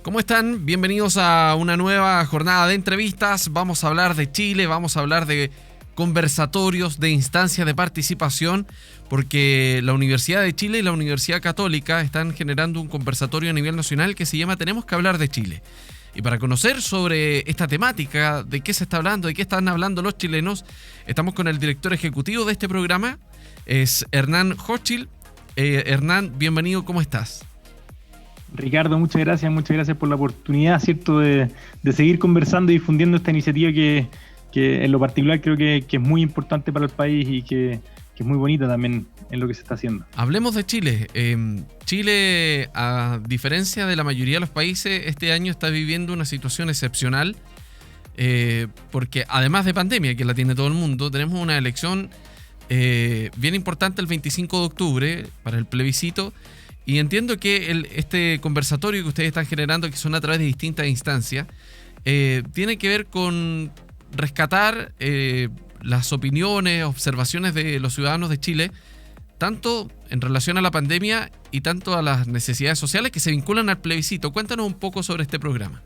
¿Cómo están? Bienvenidos a una nueva jornada de entrevistas. Vamos a hablar de Chile, vamos a hablar de conversatorios, de instancias de participación, porque la Universidad de Chile y la Universidad Católica están generando un conversatorio a nivel nacional que se llama Tenemos que hablar de Chile. Y para conocer sobre esta temática, de qué se está hablando, de qué están hablando los chilenos, estamos con el director ejecutivo de este programa, es Hernán Hochschild. Hernán, bienvenido, ¿cómo estás? Ricardo, muchas gracias por la oportunidad, ¿cierto?, de seguir conversando y difundiendo esta iniciativa que en lo particular creo que es muy importante para el país y que es muy bonita también en lo que se está haciendo. Hablemos de Chile. Chile, a diferencia de la mayoría de los países, este año está viviendo una situación excepcional, porque además de pandemia, que la tiene todo el mundo, tenemos una elección bien importante el 25 de octubre para el plebiscito. Y entiendo que este conversatorio que ustedes están generando, que son a través de distintas instancias, tiene que ver con rescatar las opiniones, observaciones de los ciudadanos de Chile, tanto en relación a la pandemia y tanto a las necesidades sociales que se vinculan al plebiscito. Cuéntanos un poco sobre este programa.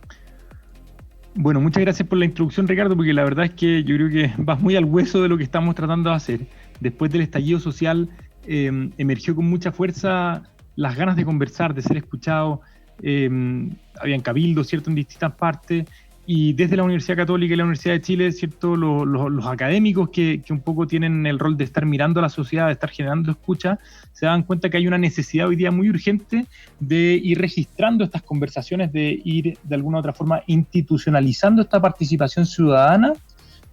Bueno, muchas gracias por la introducción, Ricardo, porque la verdad es que yo creo que vas muy al hueso de lo que estamos tratando de hacer. Después del estallido social emergió con mucha fuerza las ganas de conversar, de ser escuchado. Habían cabildos, ¿cierto?, en distintas partes, y desde la Universidad Católica y la Universidad de Chile, ¿cierto?, los académicos que un poco tienen el rol de estar mirando a la sociedad, de estar generando escucha, se dan cuenta que hay una necesidad hoy día muy urgente de ir registrando estas conversaciones, de ir de alguna u otra forma institucionalizando esta participación ciudadana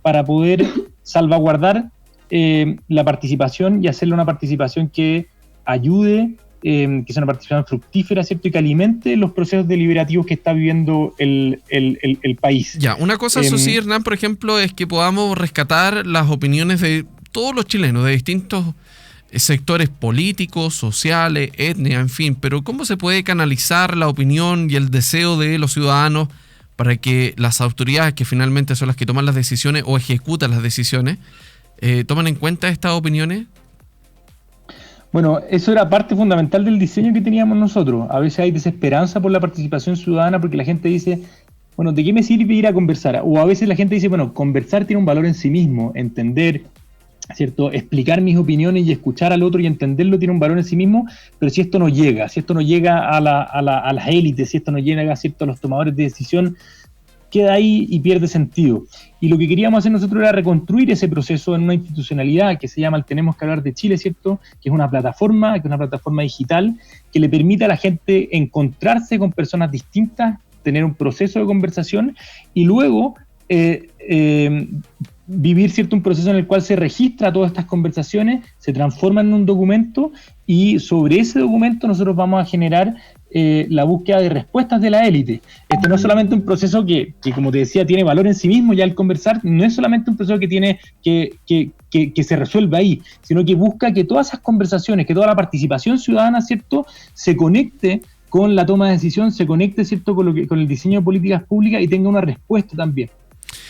para poder salvaguardar la participación y hacerle una participación que ayude, que sea una participación fructífera, ¿cierto?, y que alimente los procesos deliberativos que está viviendo el país. Ya, una cosa, eso sí, Hernán, por ejemplo, es que podamos rescatar las opiniones de todos los chilenos, de distintos sectores políticos, sociales, etnia, en fin, pero ¿cómo se puede canalizar la opinión y el deseo de los ciudadanos para que las autoridades, que finalmente son las que toman las decisiones o ejecutan las decisiones, tomen en cuenta estas opiniones? Bueno, eso era parte fundamental del diseño que teníamos nosotros. A veces hay desesperanza por la participación ciudadana porque la gente dice, bueno, ¿de qué me sirve ir a conversar? O a veces la gente dice, bueno, conversar tiene un valor en sí mismo, entender, ¿cierto?, explicar mis opiniones y escuchar al otro y entenderlo tiene un valor en sí mismo, pero si esto no llega a las élites, si esto no llega, ¿cierto?, a los tomadores de decisión, queda ahí y pierde sentido. Y lo que queríamos hacer nosotros era reconstruir ese proceso en una institucionalidad que se llama el Tenemos que hablar de Chile, ¿cierto?, que es una plataforma digital que le permite a la gente encontrarse con personas distintas, tener un proceso de conversación y luego vivir, ¿cierto?, un proceso en el cual se registra todas estas conversaciones, se transforman en un documento y sobre ese documento nosotros vamos a generar la búsqueda de respuestas de la élite. Este no es solamente un proceso que, como te decía, tiene valor en sí mismo, ya al conversar, no es solamente un proceso que tiene que se resuelve ahí, sino que busca que todas esas conversaciones, que toda la participación ciudadana, ¿cierto?, se conecte con la toma de decisión, se conecte, ¿cierto?, con el diseño de políticas públicas y tenga una respuesta también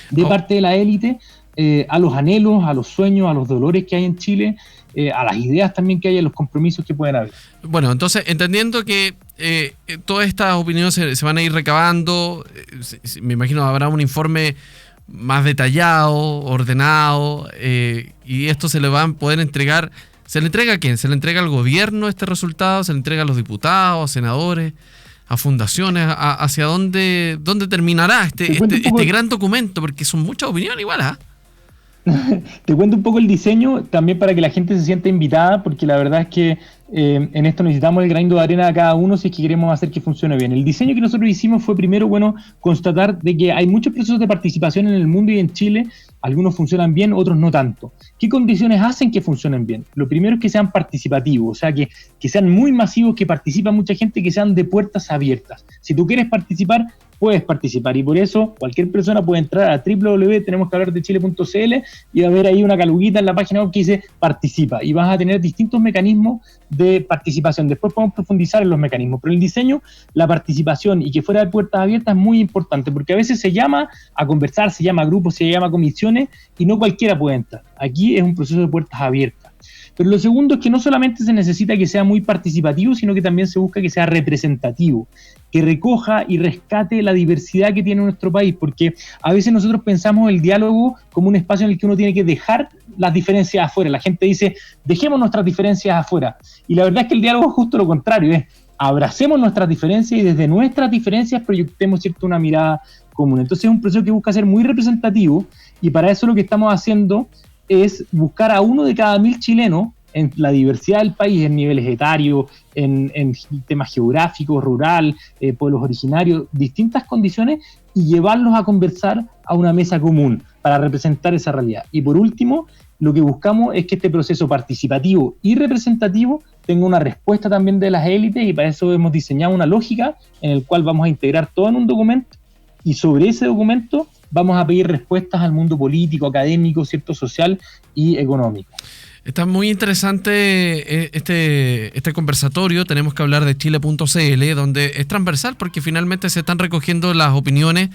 de parte de la élite a los anhelos, a los sueños, a los dolores que hay en Chile, a las ideas también que hay, a los compromisos que pueden haber. Bueno, entonces, entendiendo que todas estas opiniones se van a ir recabando, me imagino habrá un informe más detallado, ordenado, y esto se le va a poder entregar. ¿Se le entrega a quién? ¿Se le entrega al gobierno este resultado? ¿Se le entrega a los diputados, a senadores, a fundaciones? ¿Hacia dónde terminará este gran documento? Porque son muchas opiniones igual, ¿ah? Te cuento un poco el diseño también para que la gente se sienta invitada, porque la verdad es que en esto necesitamos el granito de arena de cada uno si es que queremos hacer que funcione bien. El diseño que nosotros hicimos fue primero, bueno, constatar de que hay muchos procesos de participación en el mundo y en Chile, algunos funcionan bien, otros no tanto. ¿Qué condiciones hacen que funcionen bien? Lo primero es que sean participativos, o sea, que sean muy masivos, que participa mucha gente, que sean de puertas abiertas. Si tú quieres participar, puedes participar, y por eso cualquier persona puede entrar a www.tenemosquehablardechile.cl y va a ver ahí una caluguita en la página web que dice participa, y vas a tener distintos mecanismos de participación. Después podemos profundizar en los mecanismos, pero el diseño, la participación y que fuera de puertas abiertas es muy importante, porque a veces se llama a conversar, se llama a grupos, se llama a comisiones y no cualquiera puede entrar. Aquí es un proceso de puertas abiertas. Pero lo segundo es que no solamente se necesita que sea muy participativo, sino que también se busca que sea representativo, que recoja y rescate la diversidad que tiene nuestro país, porque a veces nosotros pensamos el diálogo como un espacio en el que uno tiene que dejar las diferencias afuera. La gente dice, dejemos nuestras diferencias afuera. Y la verdad es que el diálogo es justo lo contrario, es abracemos nuestras diferencias y desde nuestras diferencias proyectemos, ¿cierto?, una mirada común. Entonces es un proceso que busca ser muy representativo, y para eso lo que estamos haciendo es buscar a uno de cada 1000 chilenos en la diversidad del país, en niveles etarios, en temas geográficos, rural, pueblos originarios, distintas condiciones, y llevarlos a conversar a una mesa común para representar esa realidad. Y por último, lo que buscamos es que este proceso participativo y representativo tenga una respuesta también de las élites, y para eso hemos diseñado una lógica en la cual vamos a integrar todo en un documento, y sobre ese documento vamos a pedir respuestas al mundo político, académico, cierto, social y económico. Está muy interesante este conversatorio. Tenemos que hablar de Chile.cl, donde es transversal porque finalmente se están recogiendo las opiniones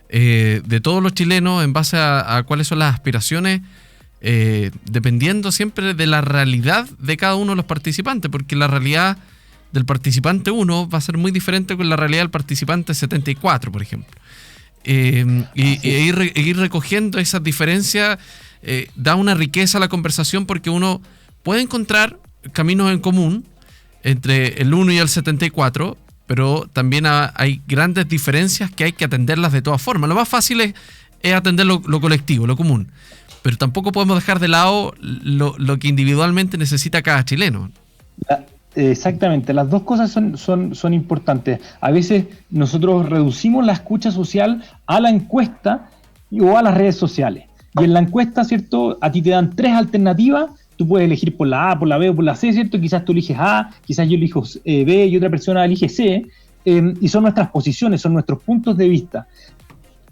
de todos los chilenos en base a cuáles son las aspiraciones, dependiendo siempre de la realidad de cada uno de los participantes, porque la realidad del participante 1 va a ser muy diferente con la realidad del participante 74, por ejemplo. Ir recogiendo esas diferencias da una riqueza a la conversación, porque uno puede encontrar caminos en común entre el 1 y el 74, pero también hay grandes diferencias que hay que atenderlas de todas formas. Lo más fácil es atender lo colectivo, lo común, pero tampoco podemos dejar de lado lo que individualmente necesita cada chileno. Exactamente, las dos cosas son importantes. A veces nosotros reducimos la escucha social a la encuesta o a las redes sociales. Y en la encuesta, ¿cierto?, a ti te dan 3 alternativas, tú puedes elegir por la A, por la B o por la C, ¿cierto? Quizás tú eliges A, quizás yo elijo B y otra persona elige C, y son nuestras posiciones, son nuestros puntos de vista.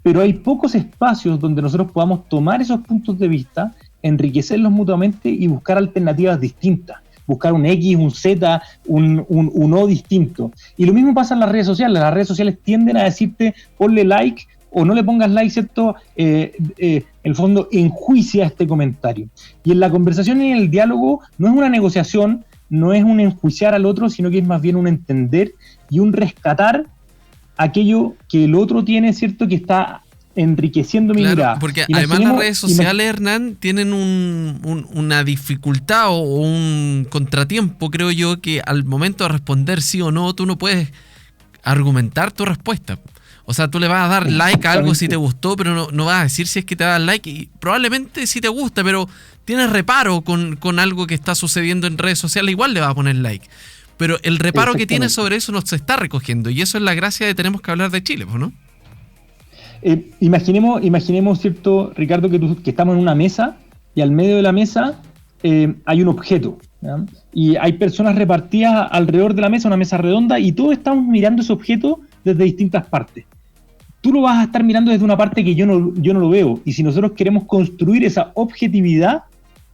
Pero hay pocos espacios donde nosotros podamos tomar esos puntos de vista, enriquecerlos mutuamente y buscar alternativas distintas. Buscar un X, un Z, un O distinto. Y lo mismo pasa en las redes sociales. Las redes sociales tienden a decirte ponle like o no le pongas like, ¿cierto? En el fondo enjuicia este comentario. Y en la conversación y en el diálogo no es una negociación, no es un enjuiciar al otro, sino que es más bien un entender y un rescatar aquello que el otro tiene, ¿cierto?, que está enriqueciendo mi mirada. Porque además las redes sociales, Hernán, tienen una dificultad o un contratiempo, creo yo, que al momento de responder sí o no, tú no puedes argumentar tu respuesta. O sea, tú le vas a dar like a algo si te gustó, pero no vas a decir si es que te das like, y probablemente sí te gusta, pero tienes reparo con algo que está sucediendo en redes sociales, igual le vas a poner like. Pero el reparo que tienes sobre eso no se está recogiendo, y eso es la gracia de Tenemos que hablar de Chile, ¿no? Imaginemos, ¿cierto, Ricardo, que estamos en una mesa y al medio de la mesa hay un objeto, ¿ya? Y hay personas repartidas alrededor de la mesa, una mesa redonda, y todos estamos mirando ese objeto desde distintas partes. Tú lo vas a estar mirando desde una parte que yo no lo veo, y si nosotros queremos construir esa objetividad,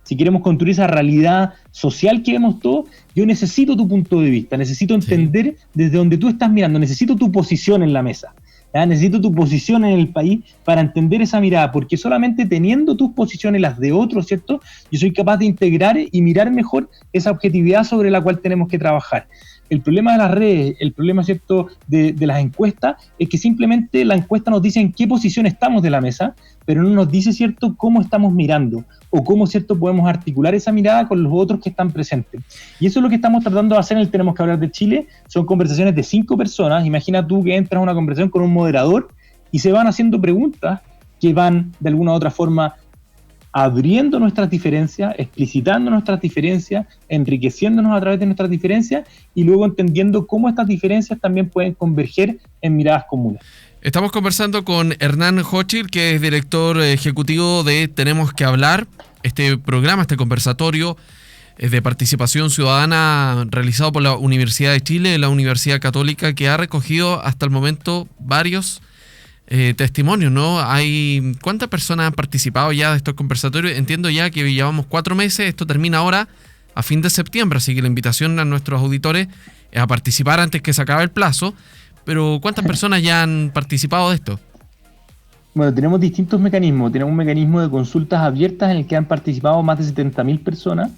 si queremos construir esa realidad social que vemos todos, yo necesito tu punto de vista, necesito entender desde donde tú estás mirando, necesito tu posición en la mesa. ¿Ya? Necesito tu posición en el país para entender esa mirada, porque solamente teniendo tus posiciones, las de otros, ¿cierto?, yo soy capaz de integrar y mirar mejor esa objetividad sobre la cual tenemos que trabajar. El problema de las redes, el problema, ¿cierto?, de las encuestas, es que simplemente la encuesta nos dice en qué posición estamos de la mesa, pero no nos dice, ¿cierto?, cómo estamos mirando o cómo, ¿cierto?, podemos articular esa mirada con los otros que están presentes. Y eso es lo que estamos tratando de hacer en el Tenemos que hablar de Chile. Son conversaciones de 5 personas. Imagina tú que entras a una conversación con un moderador y se van haciendo preguntas que van, de alguna u otra forma, abriendo nuestras diferencias, explicitando nuestras diferencias, enriqueciéndonos a través de nuestras diferencias y luego entendiendo cómo estas diferencias también pueden converger en miradas comunes. Estamos conversando con Hernán Hochschild, que es director ejecutivo de Tenemos que hablar, este programa, este conversatorio de participación ciudadana realizado por la Universidad de Chile, la Universidad Católica, que ha recogido hasta el momento varios testimonios, ¿no? ¿Cuántas personas han participado ya de estos conversatorios? Entiendo ya que llevamos 4 meses, esto termina ahora a fin de septiembre, así que la invitación a nuestros auditores es a participar antes que se acabe el plazo. Pero ¿cuántas personas ya han participado de esto? Bueno, tenemos distintos mecanismos. Tenemos un mecanismo de consultas abiertas en el que han participado más de 70.000 personas,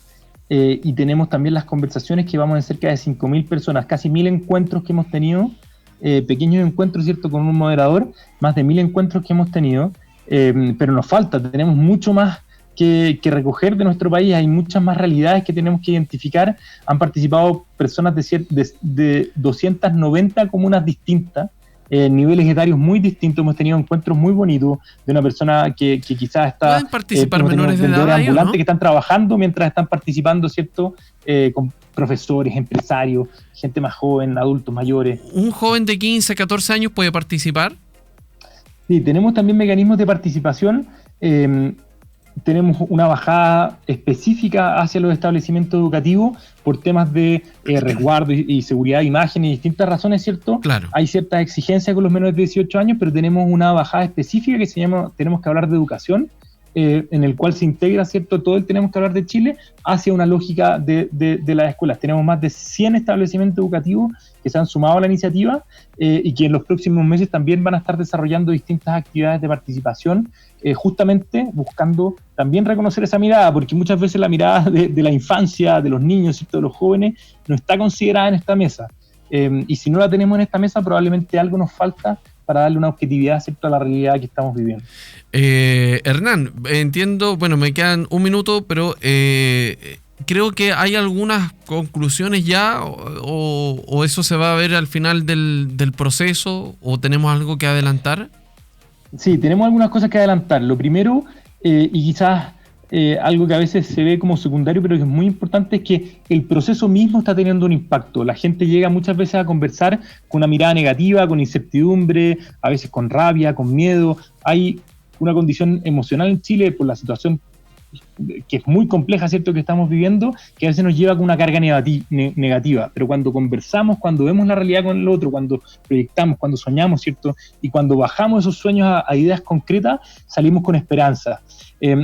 y tenemos también las conversaciones que vamos en cerca de 5.000 personas, casi 1.000 encuentros que hemos tenido, pequeños encuentros, ¿cierto?, con un moderador, más de 1.000 encuentros que hemos tenido, pero nos falta, tenemos mucho más que recoger de nuestro país, hay muchas más realidades que tenemos que identificar. Han participado personas de 290 comunas distintas, niveles etarios muy distintos. Hemos tenido encuentros muy bonitos de una persona que quizás está... ¿Pueden participar menores de edad ahí, ambulantes, ¿no? que están trabajando mientras están participando, ¿cierto? Con profesores, empresarios, gente más joven, adultos mayores. ¿Un joven de 15, 14 años puede participar? Sí, tenemos también mecanismos de participación. Tenemos una bajada específica hacia los establecimientos educativos por temas de resguardo y seguridad de imagen y distintas razones, ¿cierto? Claro. Hay ciertas exigencias con los menores de 18 años, pero tenemos una bajada específica que se llama Tenemos que hablar de educación, en el cual se integra, ¿cierto?, todo el Tenemos que hablar de Chile hacia una lógica de las escuelas. Tenemos más de 100 establecimientos educativos que se han sumado a la iniciativa y que en los próximos meses también van a estar desarrollando distintas actividades de participación, justamente buscando también reconocer esa mirada, porque muchas veces la mirada de la infancia, de los niños, ¿cierto?, de los jóvenes, no está considerada en esta mesa. Y si no la tenemos en esta mesa, probablemente algo nos falta para darle una objetividad, ¿cierto?, a la realidad que estamos viviendo. Hernán, entiendo, bueno, me quedan un minuto, pero creo que hay algunas conclusiones ya, o eso se va a ver al final del proceso, o tenemos algo que adelantar. Sí, tenemos algunas cosas que adelantar. Lo primero, y quizás algo que a veces se ve como secundario, pero que es muy importante, es que el proceso mismo está teniendo un impacto. La gente llega muchas veces a conversar con una mirada negativa, con incertidumbre, a veces con rabia, con miedo. Hay una condición emocional en Chile por la situación que es muy compleja, ¿cierto?, que estamos viviendo, que a veces nos lleva con una carga negativa, pero cuando conversamos, cuando vemos la realidad con el otro, cuando proyectamos, cuando soñamos, ¿cierto?, y cuando bajamos esos sueños a ideas concretas, salimos con esperanza.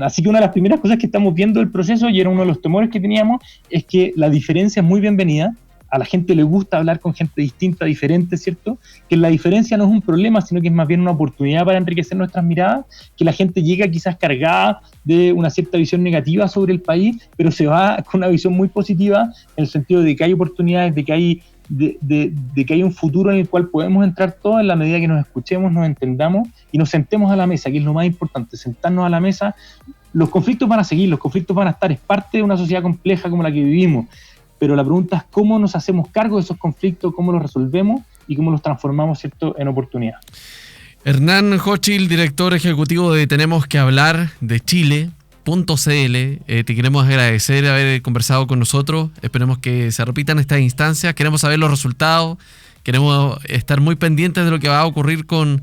Así que una de las primeras cosas que estamos viendo del proceso, y era uno de los temores que teníamos, es que la diferencia es muy bienvenida. A la gente le gusta hablar con gente distinta, diferente, ¿cierto? Que la diferencia no es un problema, sino que es más bien una oportunidad para enriquecer nuestras miradas, que la gente llega quizás cargada de una cierta visión negativa sobre el país, pero se va con una visión muy positiva, en el sentido de que hay oportunidades, de que hay un futuro en el cual podemos entrar todos en la medida que nos escuchemos, nos entendamos y nos sentemos a la mesa, que es lo más importante, sentarnos a la mesa. Los conflictos van a seguir, los conflictos van a estar, es parte de una sociedad compleja como la que vivimos. Pero la pregunta es cómo nos hacemos cargo de esos conflictos, cómo los resolvemos y cómo los transformamos, ¿cierto?, en oportunidad. Hernán Hochschild, director ejecutivo de Tenemos que hablar de Chile.cl. Te queremos agradecer haber conversado con nosotros. Esperemos que se repitan estas instancias. Queremos saber los resultados. Queremos estar muy pendientes de lo que va a ocurrir con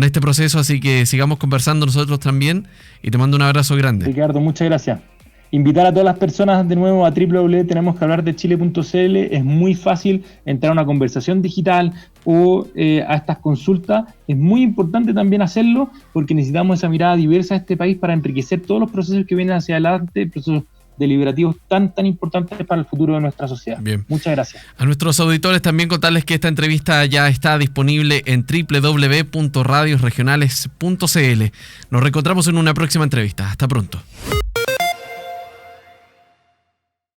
este proceso. Así que sigamos conversando nosotros también. Y te mando un abrazo grande. Ricardo, muchas gracias. Invitar a todas las personas de nuevo a www.tenemosquehablardechile.cl. Es muy fácil entrar a una conversación digital o a estas consultas. Es muy importante también hacerlo porque necesitamos esa mirada diversa de este país para enriquecer todos los procesos que vienen hacia adelante, procesos deliberativos tan importantes para el futuro de nuestra sociedad. Bien. Muchas gracias. A nuestros auditores también contarles que esta entrevista ya está disponible en www.radiosregionales.cl. Nos reencontramos en una próxima entrevista. Hasta pronto.